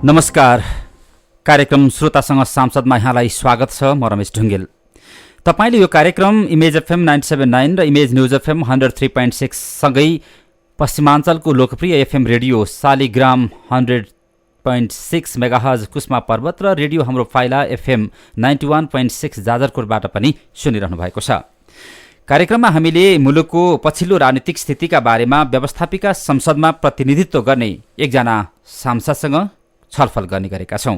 नमस्कार। कार्यक्रम श्रोतासँग सांसदमा यहाँलाई स्वागत छ। म रमेश ढुङ्गेल। तपाईले यो कार्यक्रम इमेज एफएम 97.9 र इमेज न्युज एफएम 103.6 सँगै पश्चिमाञ्चलको लोकप्रिय FM radio Shaligram 100.6 megahertz Kusma पर्वत र रेडियो हाम्रो पाइला एफएम 91.6 जाजरकोटबाट पनि सुनिरहनु भएको छ। कार्यक्रममा हामीले मुलुकको पछिल्लो राजनीतिक स्थितिका बारेमा व्यवस्थापिका संसदमा प्रतिनिधित्व गर्ने एकजना सांसदसँग छलफल गर्ने गरेका छौं।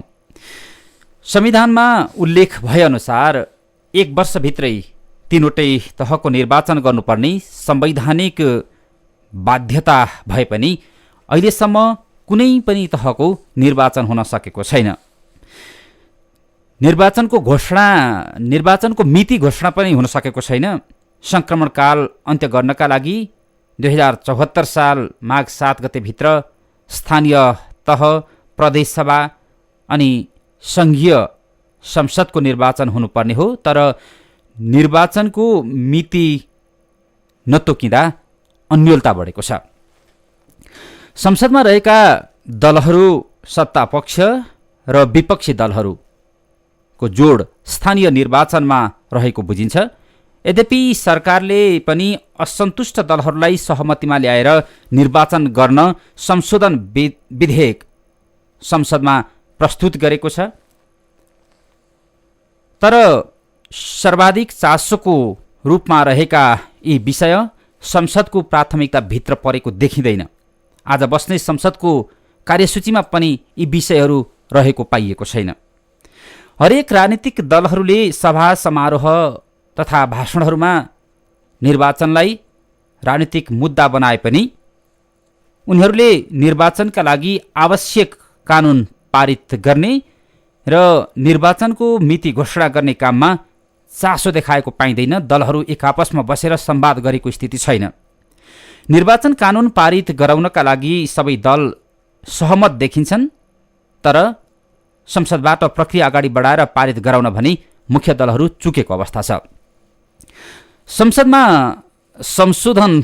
संविधानमा उल्लेख भएअनुसार 1 वर्षभित्रै 3वटै तहको निर्वाचन गर्नुपर्ने संवैधानिक बाध्यता भए पनि अहिलेसम्म कुनै पनि तहको निर्वाचन हुन सकेको छैन। निर्वाचनको मिति घोषणा पनि हुन सकेको छैन। संक्रमणकाल अन्त्य गर्नका लागि 2074 साल माघ 7 गतेभित्र स्थानीय तह, प्रदेशसभा अनि संघीय संसदको निर्वाचन हुनुपर्ने हो। तर निर्वाचनको मिति नतोकिँदा अन्योलता बढेको छ। संसदमा रहेका दलहरू, सत्तापक्ष र विपक्षी दलहरूको जोड स्थानीय निर्वाचनमा रहेको बुझिन्छ। यद्यपि सरकारले पनि असन्तुष्ट दलहरूलाई सहमतिमा ल्याएर निर्वाचन गर्न संशोधन विधेयक संसदमा प्रस्तुत गरेको छ। तर सर्वाधिक चासोको रूपमा रहेका यी विषय संसदको प्राथमिकता भित्र परेको देखिँदैन। आज बस्ने संसदको कार्यसूचीमा पनि यी विषयहरू रहेको पाइएको छैन। हरेक राजनीतिक दलहरूले सभा समारोह तथा भाषणहरूमा निर्वाचनलाई राजनीतिक मुद्दा बनाए पनि उनीहरूले निर्वाचनका लागि आवश्यक कानुन पारित गर्ने र निर्वाचनको मिति घोषणा गर्ने काममा चासो देखाएको पाइँदैन। दलहरू एक आपसमा बसेर संवाद गरेको स्थिति छैन। निर्वाचन कानुन पारित गराउनका लागि सबै दल सहमत देखिन्छन्, तर संसदबाट प्रक्रिया अगाडि बढाएर पारित गराउन भनी मुख्य दलहरू चुकेको अवस्था छ। संसदमा संशोधन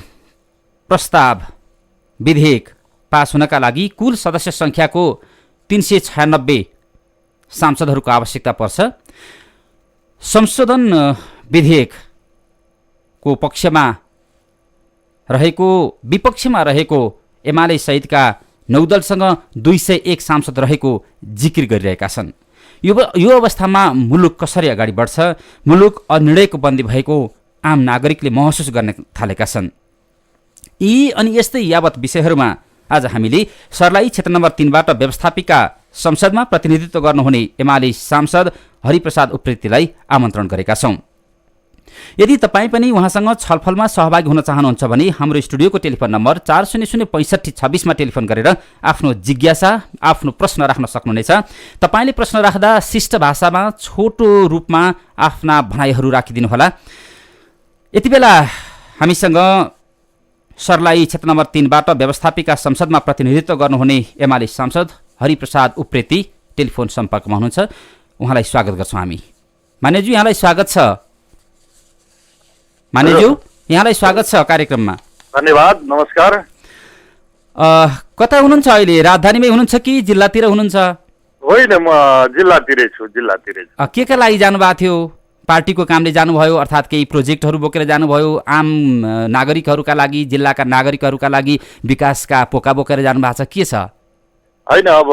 प्रस्ताव विधेयक पास हुनका लागि कुल सदस्य संख्याको 396 सांसदहरूको आवश्यकता पर्छ। संशोधन विधेयकको पक्षमा रहेको, विपक्षमा रहेको एमाले सहितका 9 दलसँग 201 सांसद रहेको जिकिर गरिरहेका छन्। यो अवस्थामा मुलुक कसरी अगाडि बढ्छ? मुलुक अनिर्णयको बन्दी भएको आम नागरिकले महसुस गर्न थालेका छन्। यी अनि यस्तै यावत विषयहरूमा आज हामीले सर्लाही क्षेत्र नम्बर 3बाट व्यवस्थापिका संसदमा प्रतिनिधित्व गर्नुहुने एमाले सांसद हरिप्रसाद उप्रेतीलाई आमन्त्रण गरेका छौं। यदि तपाईँ पनि उहाँसँग छलफलमा सहभागी हुन चाहनुहुन्छ भने हाम्रो स्टुडियोको टेलिफोन नम्बर 400656 मा टेलिफोन गरेर आफ्नो जिज्ञासा, आफ्नो प्रश्न राख्न सक्नुहुनेछ। तपाईले प्रश्न राख्दा शिष्ट भाषामा छोटो रूपमा आफ्ना भनाइहरू राखिदिनुहोला। यति बेला हामीसँग सर्लाही क्षेत्र नम्बर 3बाट व्यवस्थापिका संसदमा प्रतिनिधित्व गर्नुहुने एमाले सांसद हरिप्रसाद उप्रेती टेलिफोन सम्पर्कमा हुनुहुन्छ। उहाँलाई स्वागत गर्छौँ हामी। मान्यज्यू, यहाँलाई स्वागत छ। मान्यज्यू, यहाँलाई स्वागत छ कार्यक्रममा। धन्यवाद, नमस्कार। कता हुनुहुन्छ अहिले? राजधानीमै हुनुहुन्छ कि जिल्लातिर हुनुहुन्छ? होइन, म जिल्लातिरै छु। के लागि जानुभएको थियो? पार्टीको कामले जानुभयो, अर्थात् केही प्रोजेक्टहरू बोकेर जानुभयो? आम नागरिकहरूका लागि, जिल्लाका नागरिकहरूका लागि विकासका पोका बोकेर जानुभएको छ? के छ? होइन, अब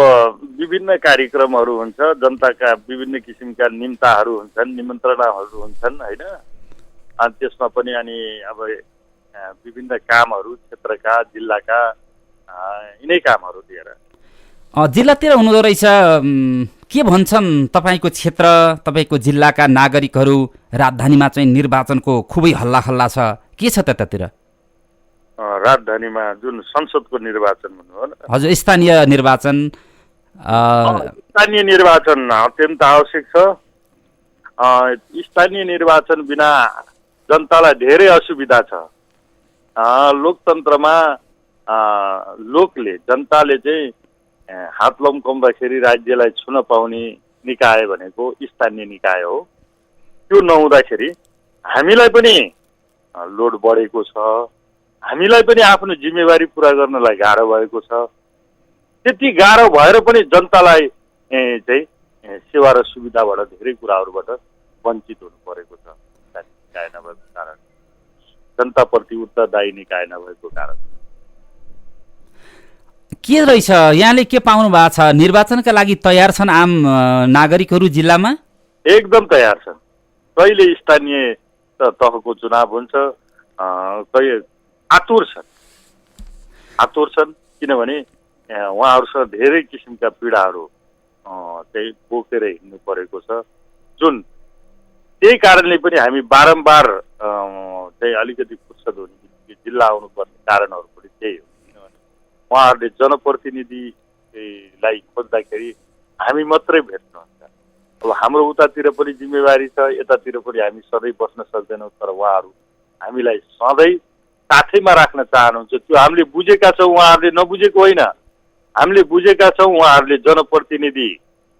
विभिन्न कार्यक्रमहरू हुन्छ, जनताका विभिन्न किसिमका निम्ताहरू हुन्छन्, निमन्त्रणाहरू हुन्छन् होइन। अनि त्यसमा पनि अनि अब विभिन्न कामहरू क्षेत्रका, जिल्लाका यिनै कामहरू लिएर जिल्लातिर हुनुहुँदो रहेछ। के भन्छन् तपाईँको क्षेत्र, तपाईँको जिल्लाका नागरिकहरू? राजधानीमा चाहिँ निर्वाचनको खुबै हल्ला छ, के छ त्यतातिर? राजधानीमा जुन संसदको निर्वाचन भन्नुभयो न? हजुर, स्थानीय निर्वाचन अत्यन्त आवश्यक छ। स्थानीय निर्वाचन बिना जनतालाई धेरै असुविधा छ। लोकतन्त्रमा जनताले चाहिँ हात लम्काउँदाखेरि राज्यलाई छुन पाउने निकाय भनेको स्थानीय निकाय हो। त्यो नहुँदाखेरि हामीलाई पनि लोड बढेको छ, हामीलाई पनि आफ्नो जिम्मेवारी पुरा गर्नलाई गाह्रो भएको छ। त्यति गाह्रो भएर पनि जनतालाई चाहिँ सेवा र सुविधाबाट धेरै कुराहरूबाट वञ्चित हुनु परेको छ निकाय नभएको कारण, जनताप्रति उत्तरदायी निकाय नभएको कारण। के रहेछ यहाँले के पाउनु भएको छ? निर्वाचनका लागि तयार छन् आम नागरिकहरू जिल्लामा? एकदम तयार छन्। कहिले स्थानीय तहको चुनाव हुन्छ, कहिले आतुर छन् किनभने उहाँहरूसँग धेरै किसिमका पीडाहरू चाहिँ बोकेर हिँड्नु परेको छ, जुन त्यही कारणले पनि हामी बारम्बार चाहिँ अलिकति फुर्सद हुने बित्तिकै जिल्ला आउनुपर्ने कारणहरू पनि त्यही हो। किनभने उहाँहरूले जनप्रतिनिधिलाई खोज्दाखेरि हामी मात्रै भेट्नुहुन्छ। अब हाम्रो उतातिर पनि जिम्मेवारी छ, यतातिर पनि हामी सधैँ बस्न सक्दैनौँ, तर उहाँहरू हामीलाई सधैँ साथैमा राख्न चाहनुहुन्छ। त्यो हामीले बुझेका छौँ, उहाँहरूले नबुझेको होइन। हामीले बुझेका छौँ उहाँहरूले जनप्रतिनिधि,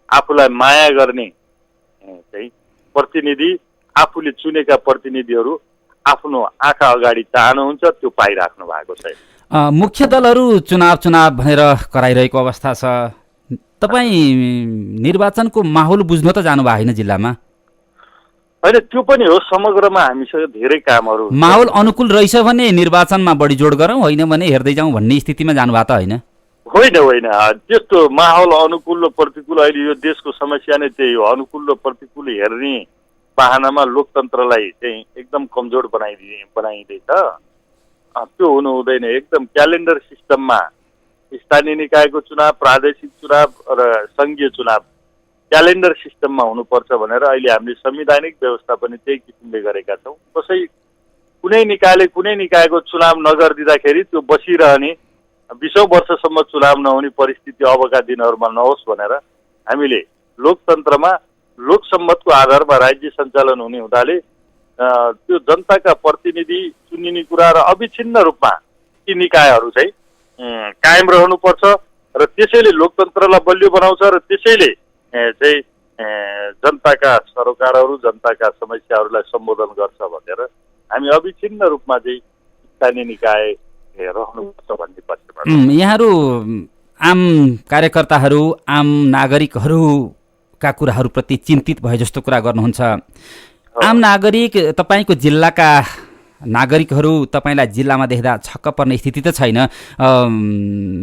आफूलाई माया गर्ने चाहिँ प्रतिनिधि, आफूले चुनेका प्रतिनिधिहरू आफ्नो आँखा अगाडि चाहनुहुन्छ, त्यो पाइराख्नु भएको छ। मुख्य दलहरू चुनाव भनेर कराइरहेको अवस्था छ। तपाईँ निर्वाचनको माहौल बुझ्न त जानुभएको होइन जिल्लामा? होइन, त्यो पनि हो। समग्रमा हामीसँग धेरै कामहरू। माहौल अनुकूल रहेछ भने निर्वाचनमा बढी जोड गरौँ, होइन भने हेर्दै जाउँ भन्ने स्थितिमा जानुभएको त होइन? होइन, त्यस्तो माहौल अनुकूल र प्रतिकूल, अहिले यो देशको समस्या नै त्यही हो। अनुकूल र प्रतिकूल हेर्ने बाहनामा लोकतन्त्रलाई चाहिँ एकदम कमजोर बनाइँदैछ। त्यो हुनु हुँदैन। एकदम क्यालेन्डर सिस्टममा स्थानीय निकायको चुनाव, प्रादेशिक चुनाव र सङ्घीय चुनाव क्यालेन्डर सिस्टममा हुनुपर्छ भनेर अहिले हामीले संवैधानिक व्यवस्था पनि त्यही किसिमले गरेका छौँ। कुनै निकायले कुनै निकायको चुनाव नगरिदिँदाखेरि त्यो बसिरहने 20औं वर्षसम्म चुनाव नहुने परिस्थिति अबका दिनहरूमा नहोस् भनेर हामीले लोकतन्त्रमा लोकसम्मतको आधारमा राज्य सञ्चालन हुने हुँदाले त्यो जनताका प्रतिनिधि चुनिने कुरा र अविच्छिन्न रूपमा ती निकायहरू चाहिँ कायम रहनुपर्छ र त्यसैले लोकतन्त्रलाई बलियो बनाउँछ र त्यसैले चाहिँ जनताका सरोकारहरू, जनताका समस्याहरूलाई सम्बोधन गर्छ भनेर हामी अविच्छिन्न रूपमा चाहिँ स्थानीय निकाय रहनुपर्छ भन्ने पक्षमा। यहाँहरू आम कार्यकर्ताहरू, आम नागरिकहरूका कुराहरूप्रति चिन्तित भए जस्तो कुरा गर्नुहुन्छ। आम नागरिक, तपाईँको जिल्लाका नागरिकहरू तपाईँलाई जिल्लामा देख्दा छक्क पर्ने स्थिति त छैन।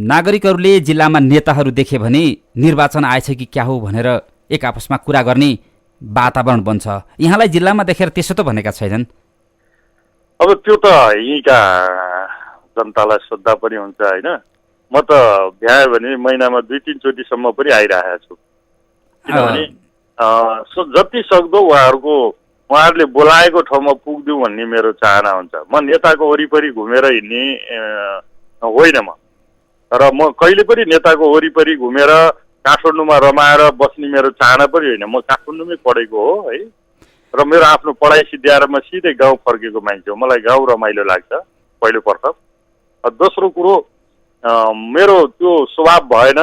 नागरिकहरूले जिल्लामा नेताहरू देखे भने निर्वाचन आएछ कि क्या हो भनेर एक आपसमा कुरा गर्ने वातावरण बन्छ। यहाँलाई जिल्लामा देखेर त्यसो त भनेका छैनन्? अब त्यो त यहीँका जनतालाई सोद्धा पनि हुन्छ होइन। म त भ्यायो भने महिनामा 2-3 चोटिसम्म पनि आइरहेको छु। किनभने जति सक्दो उहाँहरूले बोलाएको ठाउँमा पुगिदिउँ भन्ने मेरो चाहना हुन्छ। म नेताको वरिपरि घुमेर हिँड्ने होइन म, र म कहिले पनि नेताको वरिपरि घुमेर काठमाडौँमा रमाएर बस्ने मेरो चाहना पनि होइन। म काठमाडौँमै पढेको हो है, र मेरो आफ्नो पढाइ सिद्ध्याएर म सिधै गाउँ फर्केको मान्छे हो। मलाई गाउँ रमाइलो लाग्छ पहिलो प्रथम। दोस्रो कुरो, मेरो त्यो स्वभाव भएन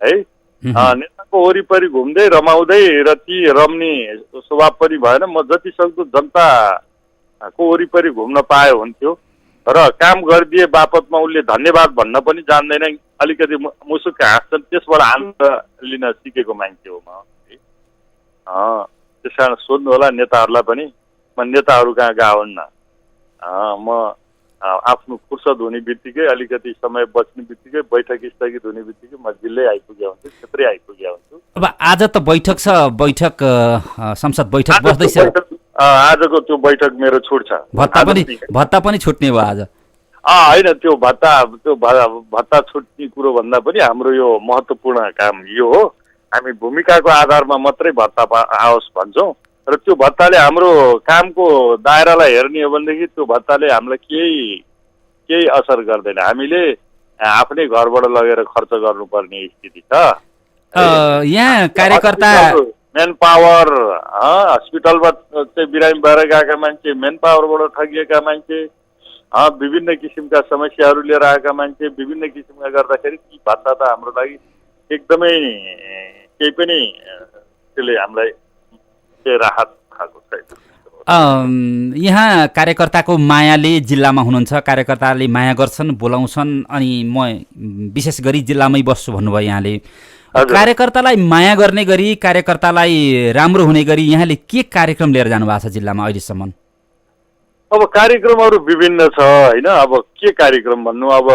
है, नेताको वरिपरि घुम्दै रमाउँदै र ती रम्ने स्वभाव पनि भएन। म जति सक्दो जनताको वरिपरि घुम्न पाए हुन्थ्यो, र काम गरिदिए बापतमा उसले धन्यवाद भन्न पनि जान्दैन, अलिकति मुसुक्क हाँस्छन्, त्यसबाट आनन्द लिन सिकेको मान्छे हो म। त्यस कारण सोध्नु होला नेताहरूलाई पनि, म नेताहरू कहाँ गाउन्न। म आफ्नो फुर्सद हुने बित्तिकै, अलिकति समय बच्ने बित्तिकै, बैठक स्थगित हुने बित्तिकै म जिल्लै आइपुगेको हुन्छु, क्षेत्रै आइपुगेको हुन्छु। अब आज त बैठक छ, संसद बैठक बस्दैछ। आजको त्यो बैठक मेरो छुट्छ। भत्ता पनि छुट्ने भयो आज? होइन, त्यो भत्ता छुट्ने कुरो भन्दा पनि हाम्रो यो महत्त्वपूर्ण काम यो हो। हामी भूमिकाको आधारमा मात्रै भत्ता आओस् भन्छौँ, र त्यो भत्ताले हाम्रो कामको दायरालाई हेर्ने हो भनेदेखि त्यो भत्ताले हामीलाई केही असर गर्दैन। हामीले आफ्नै घरबाट लगेर खर्च गर्नुपर्ने स्थिति छ। यहाँ कार्यकर्ता मेन पावर, हस्पिटलमा चाहिँ बिरामी भएर गएका मान्छे, मेन पावरबाट ठगिएका मान्छे, विभिन्न किसिमका समस्याहरू लिएर आएका मान्छे, विभिन्न किसिमका गर्दाखेरि ती भत्ता त हाम्रो लागि एकदमै केही पनि त्यसले हामीलाई राहत खाएको छैन। यहाँ कार्यकर्ताको मायाले जिल्लामा हुनुहुन्छ, कार्यकर्ताले माया गर्छन्, बोलाउँछन्, अनि म विशेष गरी जिल्लामै बस्छु भन्नुभयो यहाँले। कार्यकर्तालाई माया गर्ने गरी, कार्यकर्तालाई राम्रो हुने गरी यहाँले के कार्यक्रम लिएर जानुभएको छ जिल्लामा अहिलेसम्म? अब कार्यक्रमहरू विभिन्न छ होइन। अब के कार्यक्रम भन्नु, अब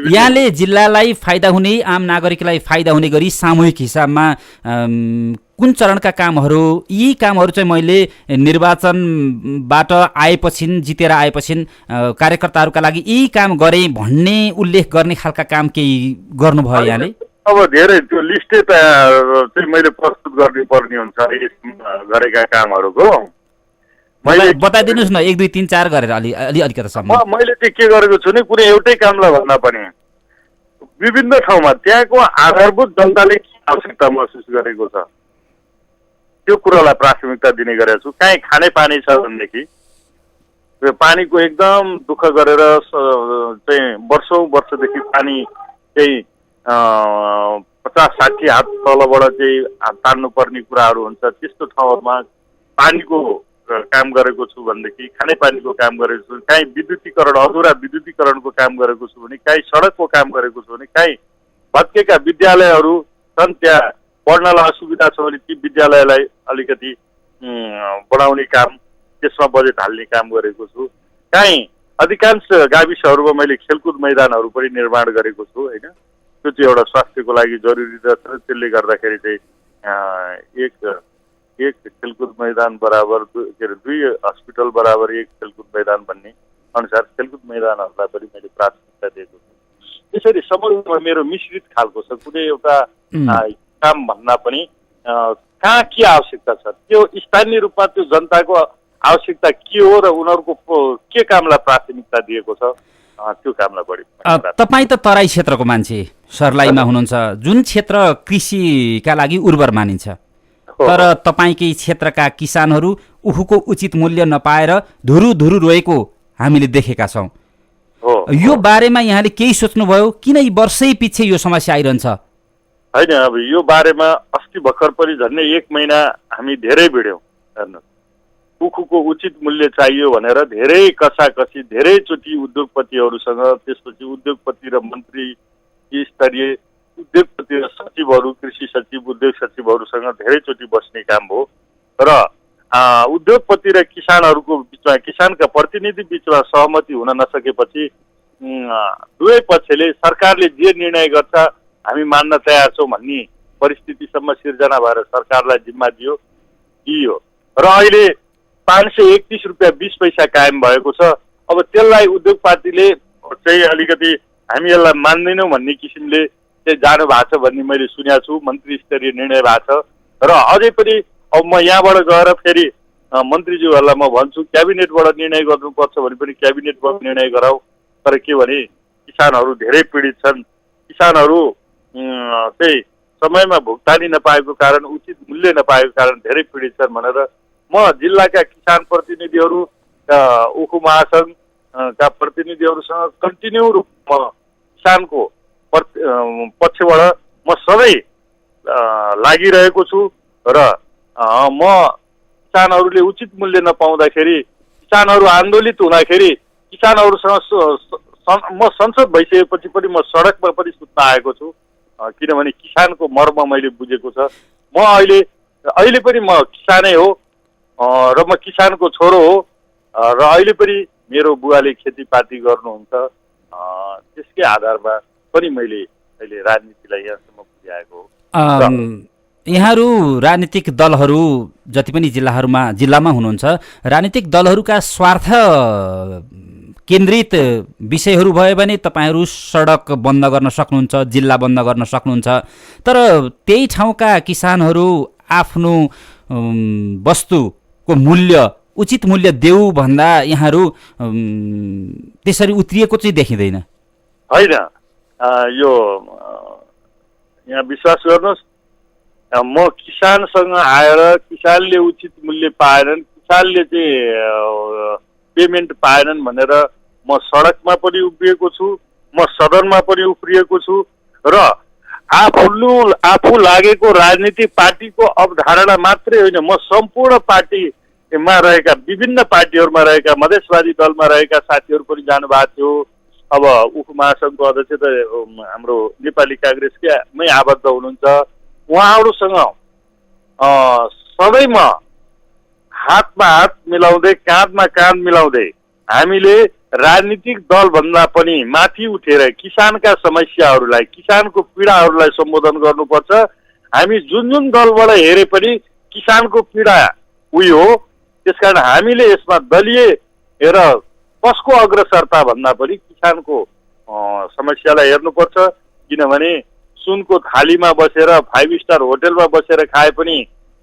यहाँले जिल्लालाई फाइदा हुने, आम नागरिकलाई फाइदा हुने गरी सामूहिक हिसाबमा कुन चरणका कामहरू, यी कामहरू चाहिँ मैले निर्वाचनबाट आएपछि, जितेर आएपछि कार्यकर्ताहरूका लागि यी काम गरेँ भन्ने उल्लेख गर्ने खालका काम केही गर्नुभयो यहाँले? अब धेरै त्यो लिस्टै चाहिँ मैले प्रस्तुत गर्नुपर्ने हुन्छ गरेका कामहरूको। मैले बताइदिनुहोस् न, 1 2 3 4 गरेर अलिकतिसम्म। मैले चाहिँ के गरेको छु नि, कुनै एउटै कामलाई भन्दा पनि विभिन्न ठाउँमा त्यहाँको आधारभूत जनताले के आवश्यकता महसुस गरेको छ त्यो कुरालाई प्राथमिकता दिने गरेको छु। कहीँ खाने पानी छ भनेदेखि पानीको एकदम दुःख गरेर चाहिँ वर्षदेखि पानी चाहिँ 50-60 हात तलबाट चाहिँ तान्नुपर्ने कुराहरू हुन्छ। त्यस्तो ठाउँहरूमा पानीको काम गरेको छु भनेदेखि, खानेपानीको काम गरेको छु, काहीँ विद्युतीकरण, अधुरा विद्युतीकरणको काम गरेको छु भने, काहीँ सडकको काम गरेको छु भने, काहीँ भत्केका विद्यालयहरू छन् त्यहाँ पढ्नलाई असुविधा छ भने ती विद्यालयलाई अलिकति बढाउने काम, त्यसमा बजेट हाल्ने काम गरेको छु। काहीँ अधिकांश गाविसहरूमा मैले खेलकुद मैदानहरू पनि निर्माण गरेको छु होइन। त्यो चाहिँ एउटा स्वास्थ्यको लागि जरुरी रहेछ। त्यसले गर्दाखेरि चाहिँ एक खेलकुद मैदान बराबर 2 हस्पिटल बराबर 1 खेलकुद मैदान भन्ने अनुसार खेलकुद मैदानहरूलाई पनि मैले प्राथमिकता दिएको छु। त्यसरी समग्रमा मेरो मिश्रित खालको छ। कुनै एउटा काम भन्दा पनि कहाँ के आवश्यकता छ, त्यो स्थानीय रूपमा त्यो जनताको आवश्यकता के हो र उनीहरूको के कामलाई प्राथमिकता दिएको छ त्यो कामलाई बढी। तपाईँ त तराई क्षेत्रको मान्छे, सर्लाहीमा हुनुहुन्छ, जुन क्षेत्र कृषिका लागि उर्वर मानिन्छ, तर तपाईँकै क्षेत्रका किसानहरू उखुको उचित मूल्य नपाएर धुरु रोएको हामीले देखेका छौँ। यो बारेमा यहाँले केही सोच्नुभयो? किन यी वर्षै पछि यो समस्या आइरहन्छ? होइन, अब यो बारेमा अस्ति भर्खर पनि झन्डै 1 महिना हामी धेरै भिड्यौँ। हेर्नु, उखुको उचित मूल्य चाहियो भनेर धेरै कसाकसी, धेरैचोटि उद्योगपतिहरूसँग, त्यसपछि उद्योगपति र मन्त्री स्तरीय उद्योगपति र सचिवहरू, कृषि सचिव, उद्योग सचिवहरूसँग धेरैचोटि बस्ने काम हो र उद्योगपति र किसानहरूको बिचमा, किसानका प्रतिनिधि बिचमा सहमति हुन नसकेपछि दुवै पक्षले सरकारले जे निर्णय गर्छ हामी मान्न तयार छौँ भन्ने परिस्थितिसम्म सिर्जना भएर सरकारलाई जिम्मा दियो र अहिले 531 रुपियाँ 20 पैसा कायम भएको छ। अब त्यसलाई उद्योग पार्टीले चाहिँ अलिकति हामी यसलाई मान्दैनौँ भन्ने किसिमले चाहिँ जानु भएको छ भन्ने मैले सुनेको छु। मन्त्री स्तरीय निर्णय भएको छ र अझै पनि अब म यहाँबाट गएर फेरि मन्त्रीज्यूहरूलाई म भन्छु क्याबिनेटबाट निर्णय गर्नुपर्छ भने पनि क्याबिनेटबाट निर्णय गराऊ। तर के भने किसानहरू धेरै पीडित छन्। किसानहरू चाहिँ समयमा भुक्तानी नपाएको कारण, उचित मूल्य नपाएको कारण धेरै पीडित छन् भनेर म जिल्लाका किसान प्रतिनिधिहरू, उखु महासङ्घका प्रतिनिधिहरूसँग कन्टिन्यू रूपमा किसानको पक्षबाट म सधैँ लागिरहेको छु र म किसानहरूले उचित मूल्य नपाउँदाखेरि, किसानहरू आन्दोलित हुँदाखेरि, किसानहरूसँग म संसद भइसकेपछि पनि म सडकमा पनि सुत्न आएको छु। किनभने किसानको मर्म मैले बुझेको छ। म अहिले पनि म किसानै हो र म किसानको छोरो हो र अहिले पनि मेरो बुवाले खेतीपाती गर्नुहुन्छ। त्यसकै आधारमा पनि मैले अहिले राजनीतिलाई यहाँसम्म पुर्याएको हो। यहाँहरू राजनीतिक दलहरू जति पनि जिल्लामा हुनुहुन्छ, राजनीतिक दलहरूका स्वार्थ केन्द्रित विषयहरू भयो भने तपाईँहरू सडक बन्द गर्न सक्नुहुन्छ, जिल्ला बन्द गर्न सक्नुहुन्छ। तर त्यही ठाउँका किसानहरू आफ्नो वस्तुको मूल्य, उचित मूल्य देऊ भन्दा यहाँहरू त्यसरी उत्रिएको चाहिँ देखिँदैन। होइन, यो यहाँ विश्वास गर्नुहोस्, म किसानसँग आएर किसानले उचित मूल्य पाएनन्, किसानले चाहिँ पेमेन्ट पाएनन् भनेर म सडकमा पनि उभिएको छु, म सदनमा पनि उफ्रिएको छु र आफू लागेको राजनीतिक पार्टीको अवधारणा मात्रै होइन, म सम्पूर्ण पार्टी मा रहेका विभिन्न पार्टीहरूमा रहेका मधेसवादी दलमा रहेका साथीहरू पनि जानुभएको थियो। अब उपमहासङ्घको अध्यक्ष त हाम्रो नेपाली काङ्ग्रेसकै आबद्ध हुनुहुन्छ। उहाँहरूसँग सधैँमा हातमा हात मिलाउँदै काँधमा काँध मिलाउँदै हामीले राजनीतिक दलभन्दा पनि माथि उठेर किसानका समस्याहरूलाई किसानको पीडाहरूलाई सम्बोधन गर्नुपर्छ। हामी जुन जुन दलबाट हेरे पनि किसानको पीडा उही हो। त्यसकारण हामीले यसमा दलीय र कसको अग्रसरता भन्दा पनि किसानको समस्यालाई हेर्नुपर्छ। किनभने सुनको थालीमा बसेर 5 स्टार होटेलमा बसेर खाए पनि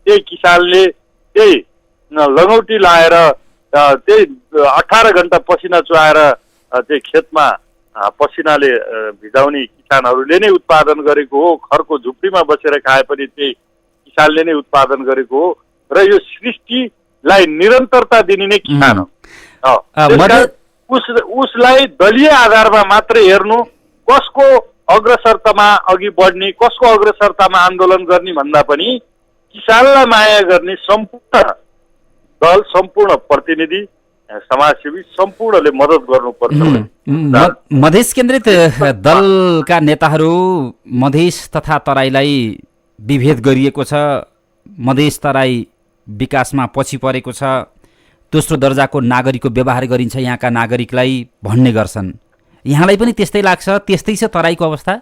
त्यही किसानले त्यही लङ्गौटी लाएर त्यही 18 घन्टा पसिना चुहाएर त्यही खेतमा पसिनाले भिजाउने किसानहरूले नै उत्पादन गरेको हो। खरको झुप्डीमा बसेर खाए पनि त्यही किसानले नै उत्पादन गरेको हो र यो सृष्टिलाई निरन्तरता दिने नै किसान हो। उसलाई दलीय आधारमा मात्रै हेर्नु, कसको अग्रसरतामा अघि बढ्ने कसको अग्रसरतामा आन्दोलन गर्ने भन्दा पनि किसानलाई माया गर्ने सम्पूर्ण दल सम्पूर्ण प्रतिनिधि समाजसेवी सम्पूर्णले मद्दत गर्नुपर्छ। मधेस केन्द्रित दलका नेताहरू मधेस तथा तराईलाई विभेद गरिएको छ, मधेस तराई विकासमा पछि परेको छ, दोस्रो दर्जाको नागरिकको व्यवहार गरिन्छ यहाँका नागरिकलाई भन्ने गर्छन्। यहाँलाई पनि त्यस्तै लाग्छ? त्यस्तै छ तराईको अवस्था?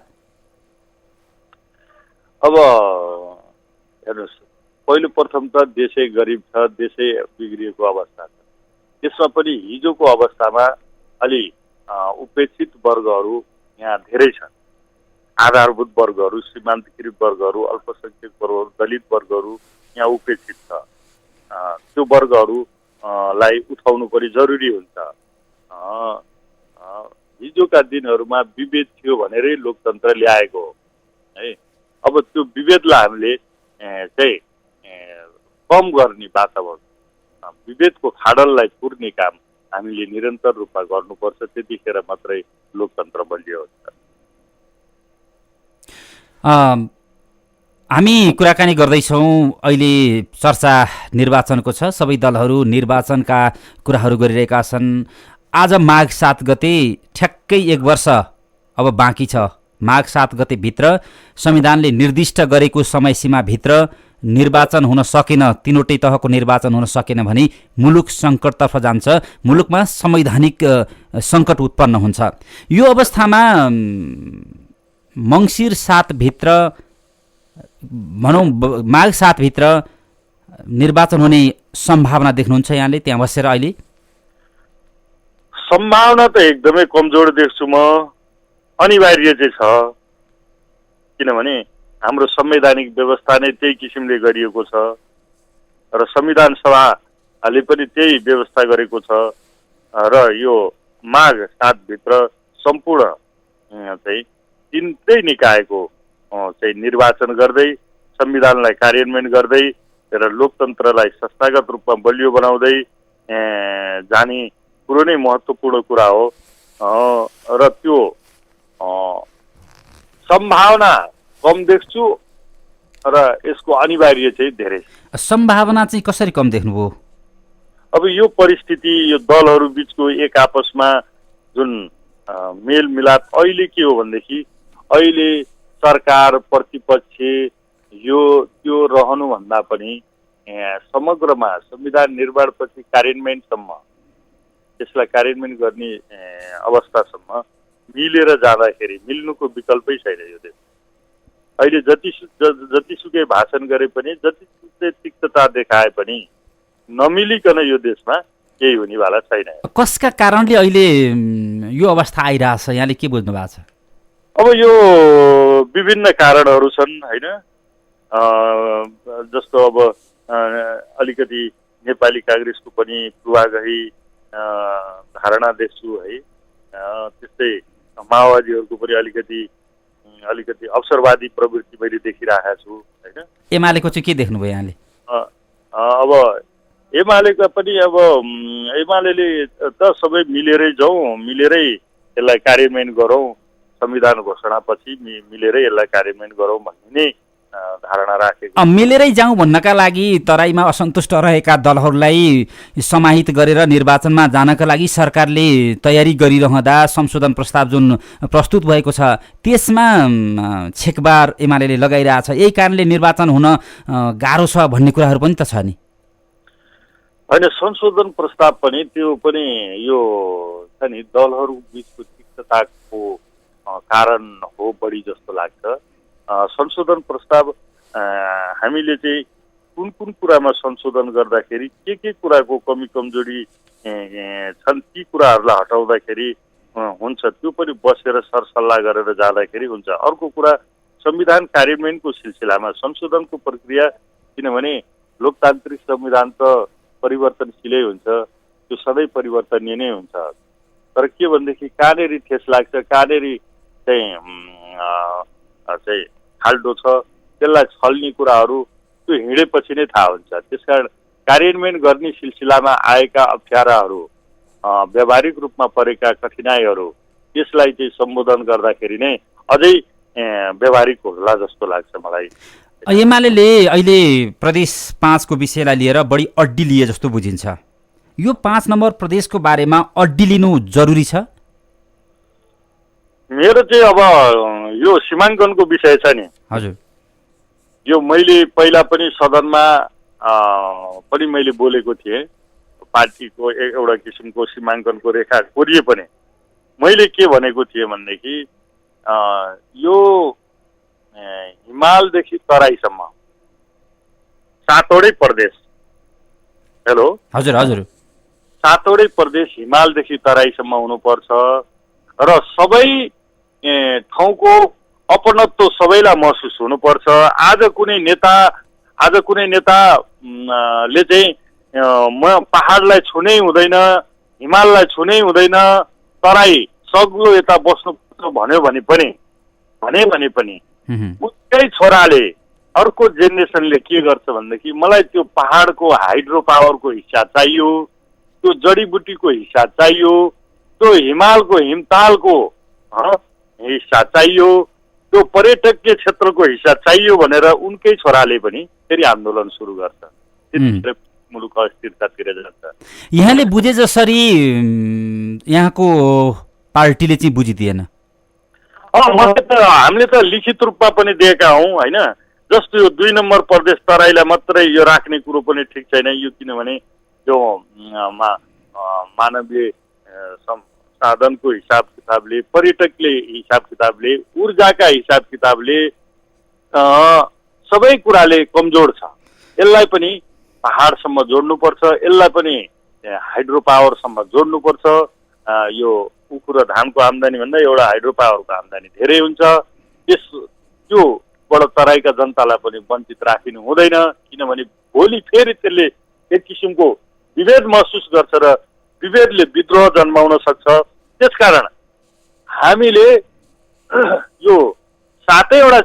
अब हेर्नुहोस्, पहिलो प्रथम त देशै गरिब छ, देशै बिग्रिएको अवस्था छ। त्यसमा पनि हिजोको अवस्थामा अलि उपेक्षित वर्गहरू यहाँ धेरै छन्। आधारभूत वर्गहरू, सीमान्तकृत वर्गहरू, अल्पसङ्ख्यक वर्गहरू, दलित वर्गहरू यहाँ उपेक्षित छ। त्यो वर्गहरूलाई उठाउनु पनि जरुरी हुन्छ। हिजोका दिनहरूमा विभेद थियो भनेरै लोकतन्त्र ल्याएको हो है। अब त्यो विभेदलाई हामीले चाहिँ कम गर्ने वातावरण, विभेदको खाडललाई पुर्ने काम हामीले निरन्तर रूपमा गर्नुपर्छ। त्यतिखेर मात्रै लोकतन्त्र बलियो हुन्छ। हामी कुराकानी गर्दैछौँ, अहिले चर्चा निर्वाचनको छ, सबै दलहरू निर्वाचनका कुराहरू गरिरहेका छन्। आज माघ 7 गते ठ्याक्कै 1 वर्ष अब बाँकी छ। माघ 7 गतेभित्र संविधानले निर्दिष्ट गरेको समयसीमाभित्र निर्वाचन हुन सकेन, तीनवटै तहको निर्वाचन हुन सकेन भने मुलुक सङ्कटतर्फ जान्छ, मुलुकमा संवैधानिक सङ्कट उत्पन्न हुन्छ। यो अवस्थामा मङ्सिर 7 भित्र भनौँ माघ 7 भित्र निर्वाचन हुने सम्भावना देख्नुहुन्छ यहाँले त्यहाँ बसेर? अहिले सम्भावना त एकदमै कमजोर देख्छु म। अनिवार्य चाहिँ छ, किनभने हाम्रो संवैधानिक व्यवस्था नै त्यही किसिमले गरिएको छ र संविधान सभाले पनि त्यही व्यवस्था गरेको छ र यो माघ 7 भित्र सम्पूर्ण चाहिँ तिनटै निकायको चाहिँ निर्वाचन गर्दै संविधानलाई कार्यान्वयन गर्दै र लोकतन्त्रलाई संस्थागत रूपमा बलियो बनाउँदै जाने कुरो नै महत्त्वपूर्ण कुरा हो र त्यो सम्भावना कम देख्छु र यसको अनिवार्य चाहिँ धेरै। सम्भावना चाहिँ कसरी कम देख्नुभयो? अब यो परिस्थिति, यो दलहरू बिचको एक आपसमा जुन मेलमिलाप अहिले के हो भनेदेखि अहिले सरकार प्रतिपक्ष यो त्यो रहनुभन्दा पनि समग्रमा संविधान निर्माणपछि कार्यान्वयनसम्म, त्यसलाई कार्यान्वयन गर्ने अवस्थासम्म मिलेर जाँदाखेरि मिल्नुको विकल्पै छैन यो देश। अहिले जतिसुकै भाषण गरे पनि, जतिसुकै तिक्तता देखाए पनि नमिलिकन यो देशमा केही हुनेवाला छैन। कसका कारणले अहिले यो अवस्था आइरहेछ, यहाँले के बुझ्नु भएको छ? अब यो विभिन्न कारणहरू छन् होइन। जस्तो अब अलिकति नेपाली काङ्ग्रेसको पनि पूर्वाग्रही धारणा देख्छु है। त्यस्तै माओवादीहरूको पनि अलिकति अवसरवादी प्रवृत्ति मैले देखिरहेको छु होइन। एमालेको चाहिँ के देख्नुभयो यहाँले? अब एमालेका पनि अब एमाले त सबै मिलेरै जाउँ, मिलेरै यसलाई कार्यान्वयन गरौँ, संविधान घोषणापछि मिलेरै यसलाई कार्यान्वयन गरौँ भन्ने नै धारणा राखेको। मिलेरै जाउँ भन्नका लागि तराईमा असन्तुष्ट रहेका दलहरूलाई समाहित गरेर निर्वाचनमा जानका लागि सरकारले तयारी गरिरहँदा संशोधन प्रस्ताव जुन प्रस्तुत भएको छ त्यसमा छेकबार एमाले लगाइरहेछ। यही कारणले निर्वाचन हुन गाह्रो छ भन्ने कुराहरू पनि त छ नि। होइन, संशोधन प्रस्ताव पनि त्यो पनि यो छ नि दलहरू बिचको तिक्तताको कारण हो बढी जस्तो लाग्छ। संशोधन प्रस्ताव हामीले चाहिँ कुन कुन कुरामा संशोधन गर्दाखेरि के कुराको कमी कमजोरी छन् ती कुराहरूलाई हटाउँदाखेरि हुन्छ त्यो पनि बसेर सरसल्लाह गरेर जाँदाखेरि हुन्छ। अर्को कुरा संविधान कार्यान्वयनको सिलसिलामा संशोधनको प्रक्रिया, किनभने लोकतान्त्रिक संविधान त परिवर्तनशीलै हुन्छ, त्यो सधैँ परिवर्तनीय नै हुन्छ। तर के भनेदेखि कहाँनेरि ठेस लाग्छ, कहाँनेरि चाहिँ खाल्डो छ, त्यसलाई छल्ने कुराहरू त्यो हिँडेपछि नै थाहा हुन्छ। त्यसकारण कार्यान्वयन गर्ने सिलसिलामा आएका अप्ठ्याराहरू, व्यावहारिक रूपमा परेका कठिनाइहरू त्यसलाई चाहिँ सम्बोधन गर्दाखेरि नै अझै व्यावहारिक होला जस्तो लाग्छ मलाई। एमाले अहिले प्रदेश 5 को विषयलाई लिएर बढी अड्डी लिए जस्तो बुझिन्छ। यो 5 नम्बर प्रदेशको बारेमा अड्डी लिनु जरुरी छ? मेरो चाहिँ अब यो सीमाङ्कनको विषय छ नि। हजुर, यो मैले पहिला पनि सदनमा पनि मैले बोलेको थिएँ। पार्टीको एउटा किसिमको सीमाङ्कनको रेखा कोरिए पनि मैले के भनेको थिएँ भनेदेखि यो हिमालदेखि तराईसम्म 7वटै प्रदेश, हेलो हजुर हजुर, 7वटै प्रदेश हिमालदेखि तराईसम्म हुनुपर्छ र सबै ठाउँको अपनत्व सबैलाई महसुस हुनुपर्छ। आज कुनै नेताले चाहिँ म पहाडलाई छुनै हुँदैन, हिमाललाई छुनै हुँदैन, तराई सग्लो यता बस्नुपर्छ भन्यो भने पनि उकै छोराले अर्को जेनेरेसनले के गर्छ भनेदेखि मलाई त्यो पहाडको हाइड्रो पावरको हिस्सा चाहियो, त्यो जडीबुटीको हिस्सा चाहियो, त्यो हिमालको हिमतालको हिस्सा चाहियो, त्यो पर्यटकीय क्षेत्रको हिस्सा चाहियो भनेर उनकै छोराले पनि फेरि आन्दोलन सुरु गर्छ। मुलुक अस्थिरतातिर जान्छ। यहाँले बुझे जसरी यहाँको पार्टीले चाहिँ बुझिदिएन। हामीले त लिखित रूपमा पनि दिएका हौँ होइन। जस्तो यो 2 नम्बर प्रदेश तराईलाई मात्रै यो राख्ने कुरो पनि ठिक छैन। यो किनभने यो मानवीय साधनको हिसाब किताबले, पर्यटकले हिसाब किताबले, ऊर्जाका हिसाब किताबले सबै कुराले कमजोर छ। यसलाई पनि पहाडसम्म जोड्नुपर्छ, यसलाई पनि हाइड्रो पावरसम्म जोड्नुपर्छ। यो उखु र धानको आम्दानी भन्दा एउटा हाइड्रो पावरको आम्दानी धेरै हुन्छ। त्योबाट तराईका जनतालाई पनि वञ्चित राखिनु हुँदैन, किनभने भोलि फेरि त्यसले एक किसिमको विभेद महसुस गर्छ र विभेदले विद्रोह जन्माउन सक्छ। त्यसकारण हामीले यो 7वटा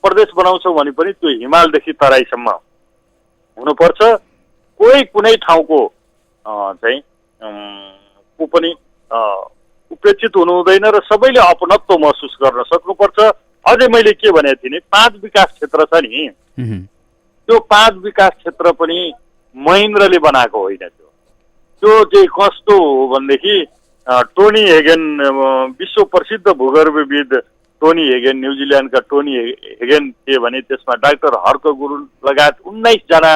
प्रदेश बनाउँछौँ भने पनि त्यो हिमालदेखि तराईसम्म हुनुपर्छ। कोही कुनै ठाउँको चाहिँ को पनि उपेक्षित हुनु हुँदैन र सबैले अपनत्व महसुस गर्न सक्नुपर्छ। अझै मैले के भनेको थिएँ नि, 5 विकास क्षेत्र छ नि, त्यो 5 विकास क्षेत्र पनि महेन्द्रले बनाएको होइन। त्यो चाहिँ कस्तो हो भनेदेखि टोनी हेगन, विश्व प्रसिद्ध भूगर्भविद टोनी हेगन, न्युजिल्यान्डका टोनी हेगन थिए भने त्यसमा डाक्टर हर्क गुरुङ लगायत 19 जना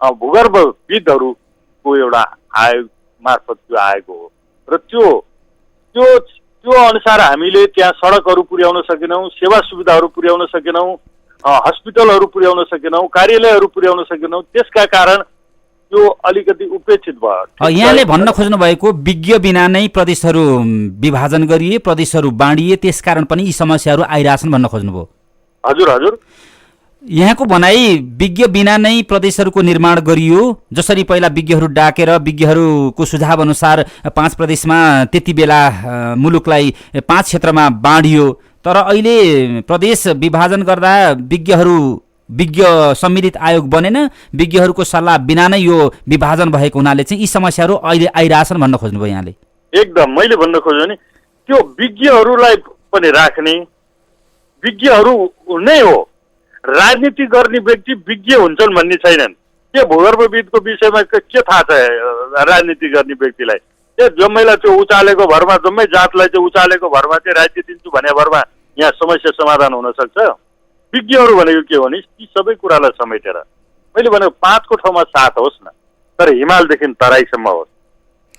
भूगर्भविदहरूको एउटा आयोग मार्फत त्यो आएको हो। र त्यो अनुसार हामीले त्यहाँ सडकहरू पुर्याउन सकेनौँ, सेवा सुविधाहरू पुर्याउन सकेनौँ, हस्पिटलहरू पुर्याउन सकेनौँ, कार्यालयहरू पुर्याउन सकेनौँ। त्यसका कारण त्यो अलिकति उपेक्षित भयो। यहाँले भन्न खोज्नु भएको विज्ञ बिना नै प्रदेशहरू विभाजन गरिए, प्रदेशहरू बाँडिए, त्यसकारण पनि यी समस्याहरू आइरहेछन् भन्न खोज्नुभयो? हजुर हजुर, यहाँको भनाइ विज्ञ बिना नै प्रदेशहरूको निर्माण गरियो। जसरी पहिला विज्ञहरू डाकेर विज्ञहरूको सुझाव अनुसार 5 प्रदेशमा त्यति बेला मुलुकलाई 5 क्षेत्रमा बाँडियो। तर अहिले प्रदेश विभाजन गर्दा विज्ञ सम्मिलित आयोग बनेन, विज्ञहरूको सल्लाह बिना नै यो विभाजन भएको हुनाले चाहिँ यी समस्याहरू अहिले आइरहेछन् भन्न खोज्नुभयो यहाँले? एकदम मैले भन्न खोजेँ नि, त्यो विज्ञहरूलाई पनि राख्ने विज्ञहरू नै हो राजनीति गर्ने व्यक्ति विज्ञ हुन्छन् भन्ने छैनन्। के भूगर्भविदको विषयमा के थाहा छ राजनीति गर्ने व्यक्तिलाई? त्यो जम्मैलाई त्यो उचालेको भरमा, जम्मै जातलाई चाहिँ उचालेको भरमा चाहिँ राज्य दिन्छु भने भरमा यहाँ समस्या समाधान हुन सक्छ? विज्ञहरू भनेको के हो भने ती सबै कुरालाई समेटेर मैले भनेको 5 को ठाउँमा 7 होस् न, तर हिमालदेखि तराईसम्म होस्।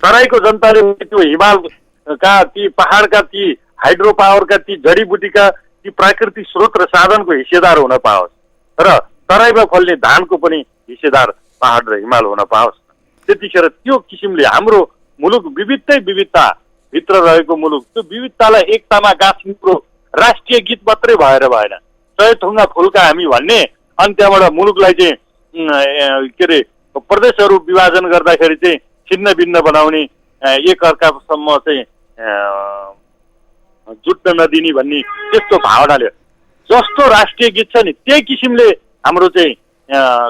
तराईको जनताले त्यो हिमालका ती पहाडका ती हाइड्रो पावरका ती जडीबुटीका ती प्राकृतिक स्रोत र साधनको हिस्सेदार हुन पाओस् र तराईमा फल्ने धानको पनि हिस्सेदार पहाड र हिमाल हुन पाओस्। त्यतिखेर त्यो किसिमले हाम्रो मुलुक विविधता भित्र रहेको मुलुक, त्यो विविधतालाई एकतामा गाँच्ने कुरो राष्ट्रिय गीत मात्रै भएर भएन। 100 थुङ्गा फुल्का हामी भन्ने, अनि त्यहाँबाट मुलुकलाई चाहिँ के अरे प्रदेशहरू विभाजन गर्दाखेरि चाहिँ छिन्न भिन्न बनाउने, एक अर्कासम्म चाहिँ जुट्न नदिने भन्ने त्यस्तो भावनाले जस्तो राष्ट्रिय गीत छ नि त्यही किसिमले हाम्रो चाहिँ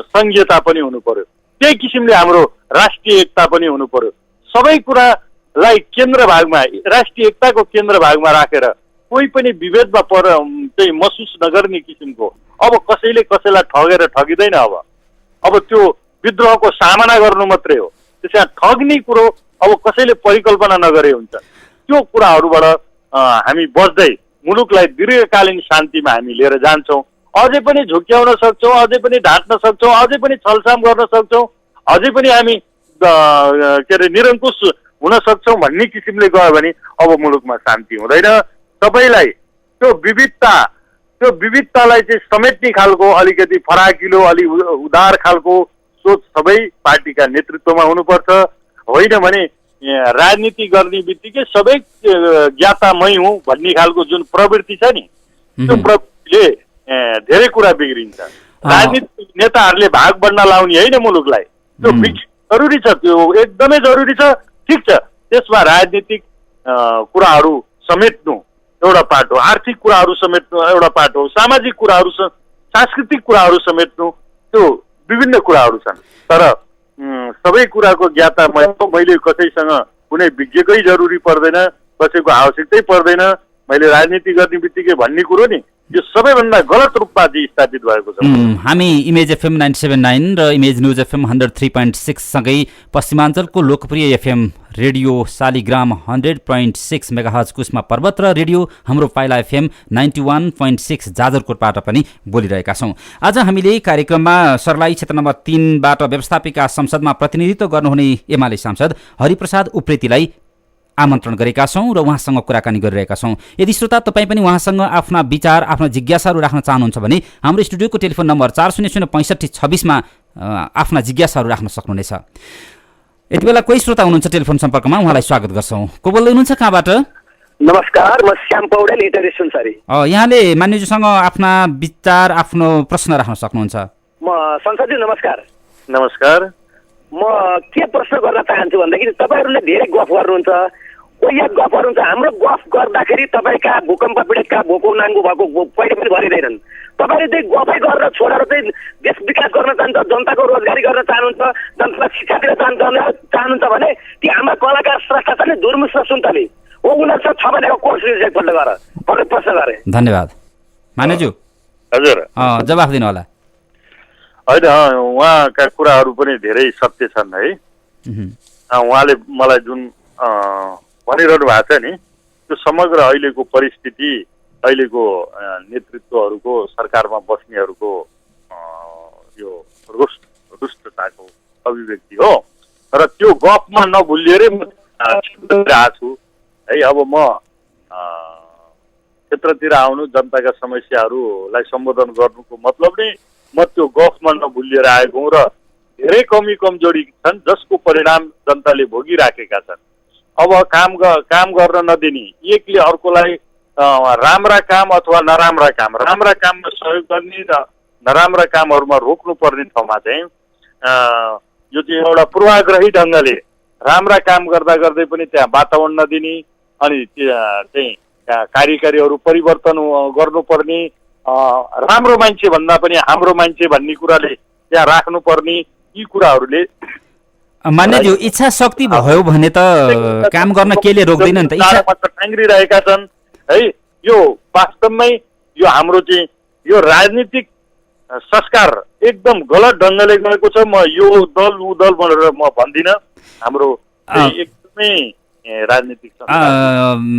संघीयता पनि हुनु पर्यो, त्यही किसिमले हाम्रो राष्ट्रिय एकता पनि हुनु पर्यो। सबै कुरालाई केन्द्र भागमा, राष्ट्रिय एकताको केन्द्र भागमा राखेर कोही पनि विभेदमा चाहिँ महसुस नगर्ने किसिमको, अब कसैले कसैलाई ठगेर ठगिँदैन। अब त्यो विद्रोहको सामना गर्नु मात्रै हो। त्यसमा ठग्ने कुरो अब कसैले परिकल्पना नगरे हुन्छ। त्यो कुराहरूबाट हामी बच्दै मुलुकलाई दीर्घकालीन शान्तिमा हामी लिएर जान्छौँ। अझै पनि झुक्क्याउन सक्छौँ, अझै पनि ढाँट्न सक्छौँ, अझै पनि छलसाम गर्न सक्छौँ, अझै पनि हामी के अरे निरङ्कुश हुन सक्छौँ भन्ने किसिमले गयो भने अब मुलुकमा शान्ति हुँदैन। सबैलाई त्यो विविधतालाई चाहिँ समेट्ने खालको अलिकति फराकिलो, अलि उदार खालको सोच सबै पार्टीका नेतृत्वमा हुनुपर्छ। होइन भने राजनीति गर्ने बित्तिकै सबै ज्ञातामै हुँ भन्ने खालको जुन प्रवृत्ति छ नि, त्यो प्रवृत्तिले धेरै कुरा बिग्रिन्छ। राजनीतिक नेताहरूले भाग बढ्न लाउने होइन मुलुकलाई, त्यो जरुरी छ, त्यो एकदमै जरुरी छ। ठिक छ, त्यसमा राजनीतिक कुराहरू समेट्नु एउटा पार्ट हो, आर्थिक कुराहरू समेट्नु एउटा पार्ट हो, सामाजिक कुराहरू, सांस्कृतिक कुराहरू समेट्नु त्यो विभिन्न कुराहरू छन्। तर सबै कुराको ज्ञाता मैले कसैसँग कुनै विज्ञकै जरुरी पर्दैन, कसैको आवश्यकतै पर्दैन। मैले राजनीति गर्ने बित्तिकै भन्ने कुरो नि यो सबैभन्दा गलत रूपमा स्थापित भएको छ। हामी इमेज एफएम 97.9 र इमेज न्युज एफएम 103.6 सँगै पश्चिमाञ्चलको लोकप्रिय FM radio Shaligram 100.6 megahertz Kusma पर्वत र रेडियो हाम्रो पाइला एफएम 91.6 जाजरकोटबाट पनि बोलिरहेका छौँ। आज हामीले कार्यक्रममा सर्लाही क्षेत्र नम्बर 3 बाट व्यवस्थापिका संसदमा प्रतिनिधित्व गर्नुहुने एमाले सांसद हरिप्रसाद उप्रेतीलाई आमन्त्रण गरेका छौँ र उहाँसँग कुराकानी गरिरहेका छौँ। यदि श्रोता तपाईँ पनि उहाँसँग आफ्ना विचार, आफ्ना जिज्ञासाहरू राख्न चाहनुहुन्छ भने हाम्रो स्टुडियोको टेलिफोन नम्बर 40065626 आफ्ना जिज्ञासाहरू राख्न सक्नुहुनेछ। यति बेला कोही श्रोता हुनुहुन्छ टेलिफोन सम्पर्कमा, उहाँलाई स्वागत गर्छौँ। को बोल्दै हुनुहुन्छ, कहाँबाट? नमस्कार, म श्याम पौडेल, इटरी सुनसरी। यहाँले मान्यज्यूसँग आफ्ना विचार, आफ्नो प्रश्न राख्न सक्नुहुन्छ। म संसदजी नमस्कार। नमस्कार। म के प्रश्न गर्न चाहन्छु भन्दाखेरि तपाईँहरूले धेरै गफ गर्नुहुन्छ, कोही गफ गर्नुहुन्छ। हाम्रो गफ गर्दाखेरि तपाईँका भूकम्प पीडितका भोको नाङ्गो भएको कहिले पनि भरिँदैनन्। तपाईँले चाहिँ गफै गरेर छोडेर चाहिँ देश विकास गर्न चाहन्छ, जनताको रोजगारी गर्न चाहनुहुन्छ, जनतालाई शिक्षा दिन चाहनुहुन्छ भने ती हाम्रा कलाकार स्रष्टा छ नि दुर्मिश्र सुन्तली हो, उनीहरूसँग 6 महिनाको कोर्स एकपल्ट गरेर प्रश्न गरे। धन्यवाद मान्यज्यू। हजुर जवाफ दिनु होला। होइन, उहाँका कुराहरू पनि धेरै सत्य छन् है। उहाँले मलाई जुन भनिरहनु भएको छ नि त्यो समग्र अहिलेको परिस्थिति, अहिलेको नेतृत्वहरूको, सरकारमा बस्नेहरूको यो रुष्टताको अभिव्यक्ति हो र त्यो गफमा नभुलिएरै म क्षेत्रतिर छु है। अब म क्षेत्रतिर आउनु, जनताका समस्याहरूलाई सम्बोधन गर्नुको मतलब नै म त्यो गफमा नभुलिएर आएको हुँ र धेरै कमी कमजोरी छन् जसको परिणाम जनताले भोगिराखेका छन्। अब काम गर्न नदिने, एकले अर्कोलाई राम्रा काम अथवा नराम्रा काममा सहयोग गर्ने र नराम्रा कामहरूमा रोक्नुपर्ने ठाउँमा चाहिँ यो चाहिँ एउटा पूर्वाग्रही ढङ्गले राम्रा काम गर्दा गर्दै पनि त्यहाँ वातावरण नदिने, अनि चाहिँ कार्यकारीहरू परिवर्तन गर्नुपर्ने, राम्रो मान्छे भन्दा पनि हाम्रो मान्छे भन्ने कुराले त्यहाँ राख्नुपर्ने, यी कुराहरूले मान्यज्यू इच्छा शक्ति भयो भने त काम गर्न केले रोक्दैन नि त। इच्छा टाङ्ग्रिरहेका छन् है। यो वास्तवमै यो हाम्रो चाहिँ यो राजनीतिक संस्कार एकदम गलत ढङ्गले गएको छ। म यो दल ऊ दल भनेर म भन्दिनँ। हाम्रो एकदमै राजनीतिक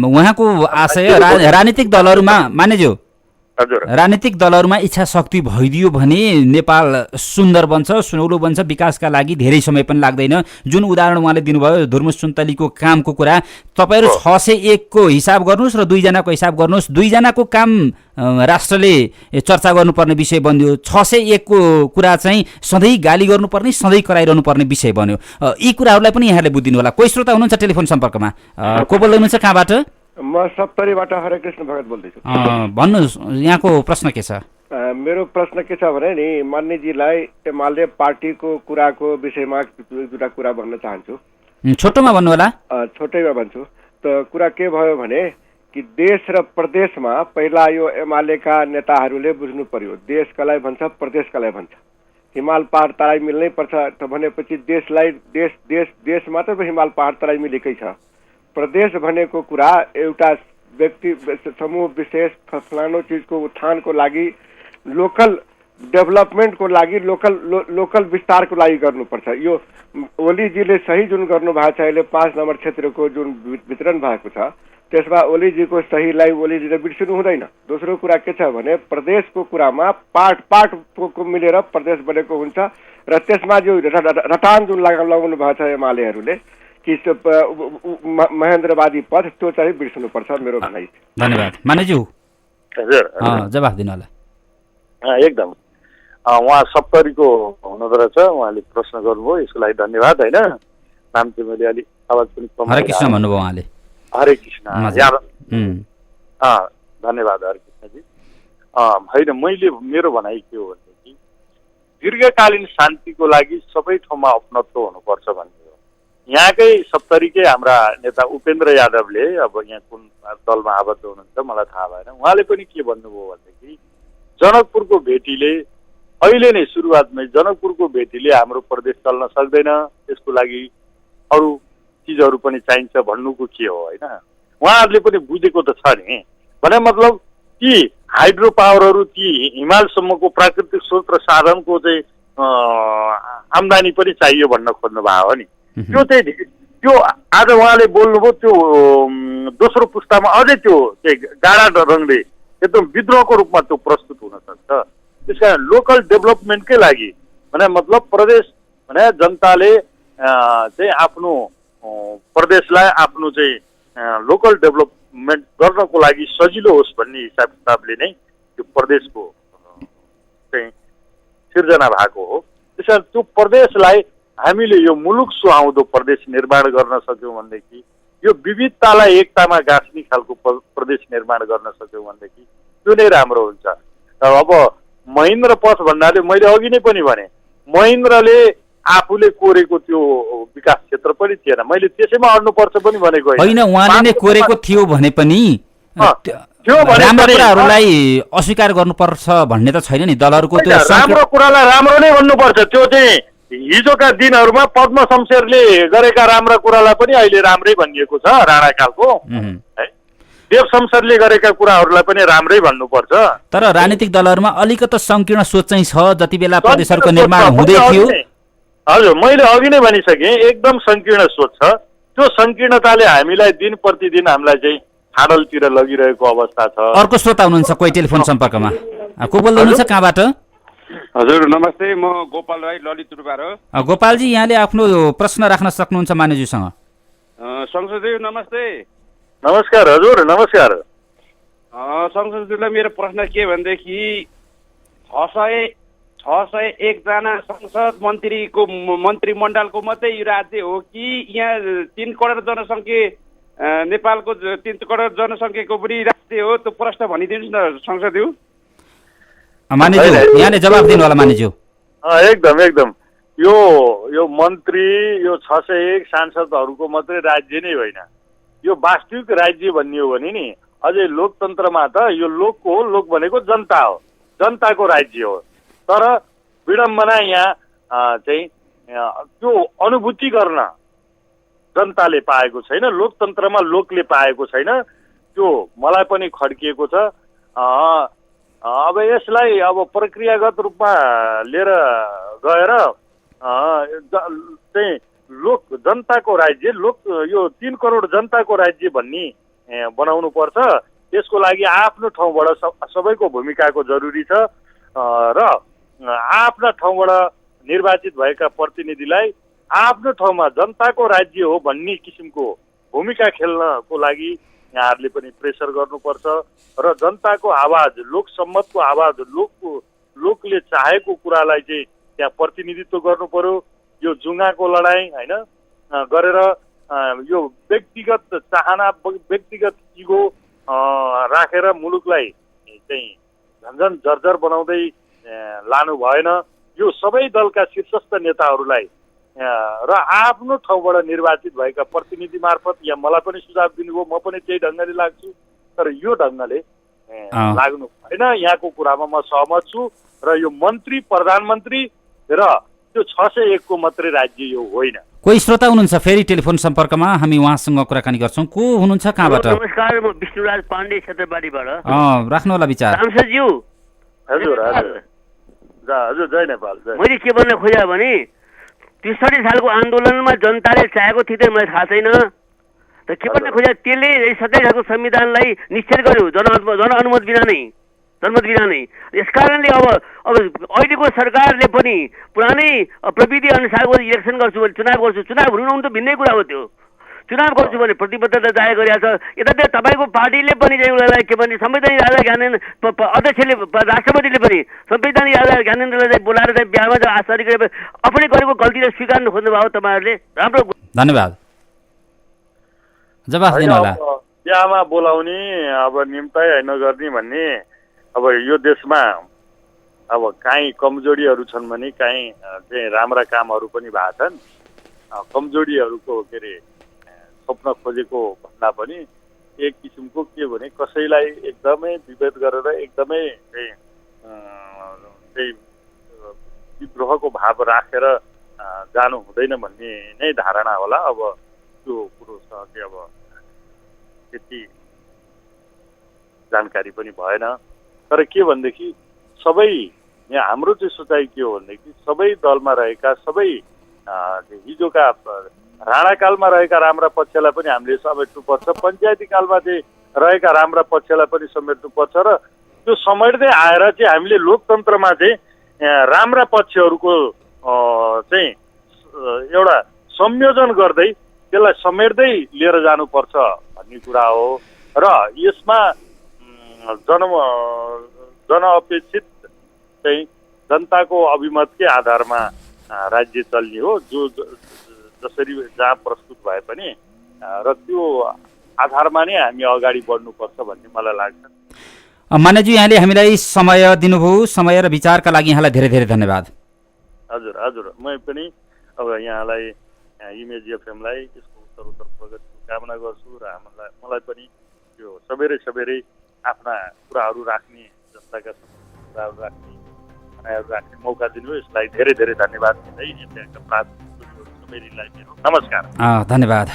उहाँको आशय राजनीतिक दलहरूमा मान्यज्यू हजुर राजनीतिक दलहरूमा इच्छा शक्ति भइदियो भने नेपाल सुन्दर बन्छ, सुनौलो बन्छ, विकासका लागि धेरै समय पनि लाग्दैन। जुन उदाहरण उहाँले दिनुभयो धुर्मुस सुन्तलीको कामको कुरा, तपाईँहरू 601 को हिसाब गर्नुहोस् र 2 जनाको हिसाब गर्नुहोस्, 2 जनाको काम राष्ट्रले चर्चा गर्नुपर्ने विषय बन्यो। 601 को कुरा चाहिँ सधैँ गाली गर्नुपर्ने, सधैँ कराइरहनु पर्ने विषय बन्यो। यी कुराहरूलाई पनि यहाँले बुझिदिनु होला। कोही श्रोता हुनुहुन्छ टेलिफोन सम्पर्कमा? को बोल्दै हुनुहुन्छ, कहाँबाट? म सप्तरीबाट हरेकृष्ण भगत बोल्दैछु। भन्नुहोस्, यहाँको प्रश्न के छ? मेरो प्रश्न के छ भने नि मान्यजीलाई एमाले पार्टीको कुराको विषयमा दुईवटा कुरा भन्न चाहन्छु। छोटोमा भन्नु होला। छोटैमा भन्छु। त कुरा के भयो भने कि देश र प्रदेशमा पहिला यो एमालेका नेताहरूले बुझ्नु पर्यो। देशकालाई भन्छ, प्रदेशकालाई भन्छ। हिमाल पहाड तराई मिल्नै पर्छ त भनेपछि देशलाई देश मात्र हिमाल पहाड तराई मिलेकै छ। प्रदेश भनेको कुरा एउटा व्यक्ति समूह विशेष फलानो चिजको उत्थानको लागि, लोकल डेभलपमेन्टको लागि, लोकल विस्तारको लागि गर्नुपर्छ। यो ओलीजीले सही जुन गर्नुभएको छ अहिले 5 नम्बर क्षेत्रको जुन वितरण भएको छ त्यसमा ओलीजीको सहीलाई ओलीजीले बिर्सिनु हुँदैन। दोस्रो कुरा के छ भने प्रदेशको कुरामा पार्ट मिलेर प्रदेश बनेको हुन्छ र त्यसमा जो रटान जुन लगाउनु भएको छ एमालेहरूले कि महेन्द्रवादी पद, त्यो चाहिँ बिर्सनुपर्छ मेरो भनाइ। धन्यवाद। मानेज्यू हजुर जवाफ दिनु होला। एकदम उहाँ सप्तरीको हुनुहुँदो रहेछ, उहाँले प्रश्न गर्नुभयो, यसको लागि धन्यवाद। होइन, नाम चाहिँ मैले अलिक आवाज पनि कम। हरे कृष्ण भन्नुभयो उहाँले। हरे कृष्ण धन्यवाद हरे कृष्णजी। होइन, मेरो भनाइ के हो भनेदेखि दीर्घकालीन शान्तिको लागि सबै ठाउँमा अपनत्व हुनुपर्छ भन्ने हो। यहाँकै सप्तरीकै हाम्रा नेता उपेन्द्र यादवले, अब यहाँ कुन दलमा आबद्ध हुनुहुन्छ मलाई थाहा भएन, उहाँले पनि के भन्नुभयो भनेदेखि जनकपुरको भेटीले अहिले नै सुरुवातमै जनकपुरको भेटीले हाम्रो प्रदेश चल्न सक्दैन, त्यसको लागि अरू चिजहरू पनि चाहिन्छ भन्नुको के हो। होइन, उहाँहरूले पनि बुझेको त छ नि। भने मतलब ती हाइड्रो पावरहरू, ती हिमालसम्मको प्राकृतिक स्रोत र साधनको चाहिँ आम्दानी पनि चाहियो भन्न खोज्नु भएको हो नि। त्यो आज उहाँले बोल्नुभयो, त्यो दोस्रो पुस्तामा अझै त्यो गाडा रङले एकदम विद्रोहको रूपमा त्यो प्रस्तुत हुन सक्छ। त्यस कारण लोकल डेभलपमेन्टकै लागि भने मतलब प्रदेश भने जनताले चाहिँ आफ्नो प्रदेशलाई आफ्नो चाहिँ लोकल डेभलपमेन्ट गर्नको लागि सजिलो होस् भन्ने हिसाब किताबले नै त्यो प्रदेशको चाहिँ सिर्जना भएको हो। त्यसैले त्यो प्रदेशलाई हामीले यो मुलुक सुहाउँदो प्रदेश निर्माण गर्न सक्यौँ भनेदेखि, यो विविधतालाई एकतामा गाँच्ने खालको प्रदेश निर्माण गर्न सक्यौँ भनेदेखि त्यो नै राम्रो हुन्छ। अब महेन्द्र पथ भन्नाले मैले अघि नै पनि भने महेन्द्रले आफूले कोरेको त्यो विकास क्षेत्र पनि थिएन, मैले त्यसैमा अड्नुपर्छ पनि भनेको होइन। उहाँले नै कोरेको थियो भने पनि राम्रो कुराहरूलाई अस्वीकार गर्नुपर्छ भन्ने त छैन नि दलहरूको। त्यो राम्रो कुरालाई राम्रो नै भन्नुपर्छ। त्यो चाहिँ हिजोका दिनहरूमा पद्म शमशेरले गरेका राम्रा कुरालाई पनि अहिले राम्रै भनिएको छ राणाकालको है। देव शमशेरले गरेका कुराहरूलाई पनि राम्रै भन्नुपर्छ। तर राजनीतिक दलहरूमा अलिकति संकीर्ण सोच चाहिँ छ। जति बेला प्रदेशहरूको निर्माण हुँदै थियो, हजुर मैले अघि नै भनिसकेँ, एकदम संकीर्ण सोच छ। त्यो संकीर्णताले हामीलाई दिन प्रतिदिन हामीलाई चाहिँ फाडलतिर लगिरहेको अवस्था छ। अर्को श्रोता हुनुहुन्छ कोही टेलिफोन सम्पर्कमा? को बोल्दै हुनुहुन्छ, कहाँबाट? हजुर नमस्ते, म गोपाल राई ललितपुरबाट। गोपालजी, यहाँले आफ्नो प्रश्न राख्न सक्नुहुन्छ मान्यज्यूसँग। संसदज्यू नमस्ते। नमस्कार हजुर, नमस्कार। संसदज्यूलाई मेरो प्रश्न के भनेदेखि 601 जना संसद मन्त्रीमण्डलको मात्रै यो राज्य हो कि यहाँ 3 करोड जनसङ्ख्या नेपालको 3 करोड जनसङ्ख्याको पनि राज्य हो? त्यो प्रश्न भनिदिनुहोस् न संसदज्यू। मान्यज्यू यहाँले जवाफ दिनु होला। मान्यज्यू एकदम यो मन्त्री, यो 601 सांसदहरूको मात्रै राज्य नै होइन, यो वास्तविक राज्य भन्ने हो भने नि अझै लोकतन्त्रमा त यो लोकको हो, लोक भनेको जनता हो, जनताको राज्य हो। तर विडम्बना यहाँ चाहिँ त्यो अनुभूति गर्न जनताले पाएको छैन, लोकतन्त्रमा लोकले पाएको छैन। त्यो मलाई पनि खड्किएको छ। अब यसलाई अब प्रक्रियागत रूपमा लिएर गएर चाहिँ जनताको राज्य यो 3 करोड जनताको राज्य भन्ने बनाउनु पर्छ। त्यसको लागि आफ्नो ठाउँबाट सबैको भूमिकाको जरुरी छ र आफ्ना ठाउँबाट निर्वाचित भएका प्रतिनिधिलाई आफ्नो ठाउँमा जनताको राज्य हो भन्ने किसिमको भूमिका खेल्नको लागि यहाँहरूले पनि प्रेसर गर्नुपर्छ र जनताको आवाज, लोकसम्मतको आवाज, लोकले चाहेको कुरालाई चाहिँ त्यहाँ प्रतिनिधित्व गर्नु पर्यो। यो जुङ्गाको लडाइँ होइन गरेर यो व्यक्तिगत चाहना, व्यक्तिगत इगो राखेर मुलुकलाई चाहिँ झन्झन जर्जर बनाउँदै लानु भएन। यो सबै दलका शीर्षस्थ नेताहरूलाई र आफ्नो ठाउँबाट निर्वाचित भएका प्रतिनिधि मार्फत यहाँ मलाई पनि सुझाव दिनुभयो, म पनि त्यही ढङ्गले लाग्छु। तर यो ढङ्गले लाग्नु भएन। यहाँको कुरामा म सहमत छु र यो मन्त्री, प्रधानमन्त्री र त्यो 601 को मात्रै राज्य यो होइन। कोही श्रोता हुनुहुन्छ फेरि टेलिफोन सम्पर्कमा, हामी उहाँसँग कुराकानी गर्छौँ। को हुनुहुन्छ, कहाँबाट? नमस्कार, म विष्णुराज पाण्डे क्षेत्रबारीबाट। राख्नु होला विचार। सांसदज्यू। हजुर हजुर हजुर, जय नेपाल। मैले के भन्न खोजेँ भने 63 सालको आन्दोलनमा जनताले चाहेको थियो त मलाई थाहा छैन। त के भन्न खोजेँ, त्यसले 27 सालको संविधानलाई निश्चय गर्यो जनअनुमत बिना नै, जनमत बिना नै। यसकारणले अब अहिलेको सरकारले पनि पुरानै प्रविधि अनुसारको इलेक्सन गर्छु भने चुनाव हुनु त भिन्नै कुरा हो। त्यो चुनाव गर्छु भने प्रतिबद्धता जाहेर गरिरहेको छ। यतातिर तपाईँको पार्टीले पनि चाहिँ उसलाई के भने संवैधानिक राजा ज्ञानेन्द्र अध्यक्षले, राष्ट्रपतिले पनि संवैधानिक राजा ज्ञानेन्द्रलाई चाहिँ बोलाएर चाहिँ बिहामा आश्चर्य गरेर आफूले गरेको गल्तीलाई स्वीकार्नु खोज्नुभयो तपाईँहरूले। राम्रो, धन्यवाद। जवाफ दिनु होला। बिहामा बोलाउने अब निम्तै होइन गर्ने भन्ने, अब यो देशमा अब काहीँ कमजोरीहरू छन् भने काहीँ चाहिँ राम्रा कामहरू पनि भएको छन्। कमजोरीहरूको के अरे स्वप्न खोजेको भन्दा पनि एक किसिमको के भने कसैलाई एकदमै विभेद गरेर एकदमै चाहिँ विद्रोहको भाव राखेर जानु हुँदैन भन्ने नै धारणा होला। अब त्यो कुरोसँग चाहिँ अब त्यति जानकारी पनि भएन। तर के भनेदेखि सबै यहाँ हाम्रो चाहिँ सोचाइ के हो भनेदेखि सबै दलमा रहेका, सबै हिजोका राणाकालमा रहेका राम्रा पक्षलाई पनि हामीले समेट्नुपर्छ, पञ्चायती कालमा चाहिँ रहेका राम्रा पक्षलाई पनि समेट्नुपर्छ र त्यो समेट्दै आएर चाहिँ हामीले लोकतन्त्रमा चाहिँ राम्रा पक्षहरूको चाहिँ एउटा संयोजन गर्दै त्यसलाई समेट्दै लिएर जानुपर्छ भन्ने कुरा हो। र यसमा जनअपेक्षित चाहिँ जनताको अभिमतकै आधारमा राज्य चल्ने हो, जो जसरी जहाँ प्रस्तुत भए पनि, र त्यो आधारमा नै हामी अगाडि बढ्नुपर्छ भन्ने मलाई लाग्छ। मान्यज्यू, यहाँले हामीलाई समय दिनुभयो, समय र विचारका लागि यहाँलाई धेरै धेरै धन्यवाद। हजुर हजुर, म पनि अब यहाँलाई इमेज एफएमलाई यसको उत्तरोत्तर प्रगतिको कामना गर्छु र मलाई पनि यो सबेरै आफ्ना कुराहरू राख्ने, जनताका कुराहरू राख्ने, भनाइहरू राख्ने मौका दिनु, यसलाई धेरै धेरै धन्यवाद दिँदै नमस्कार। धन्यवाद।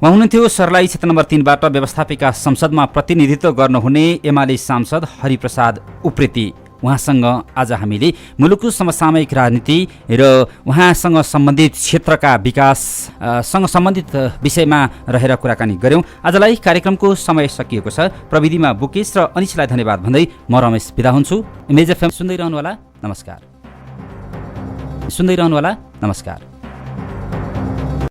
उहाँ हुनुहुन्थ्यो सर्लाही क्षेत्र नम्बर 3बाट व्यवस्थापिका संसदमा प्रतिनिधित्व गर्नुहुने एमाले सांसद हरिप्रसाद उप्रेती। उहाँसँग आज हामीले मुलुकको समसामयिक राजनीति र उहाँसँग सम्बन्धित क्षेत्रका विकाससँग सम्बन्धित विषयमा रहेर कुराकानी गऱ्यौँ। आजलाई कार्यक्रमको समय सकिएको छ। प्रविधिमा बुकेश र अनिशलाई धन्यवाद भन्दै म रमेश बिदा हुन्छु। इमेज एफएम सुन्दै रहनुहोला। नमस्कार।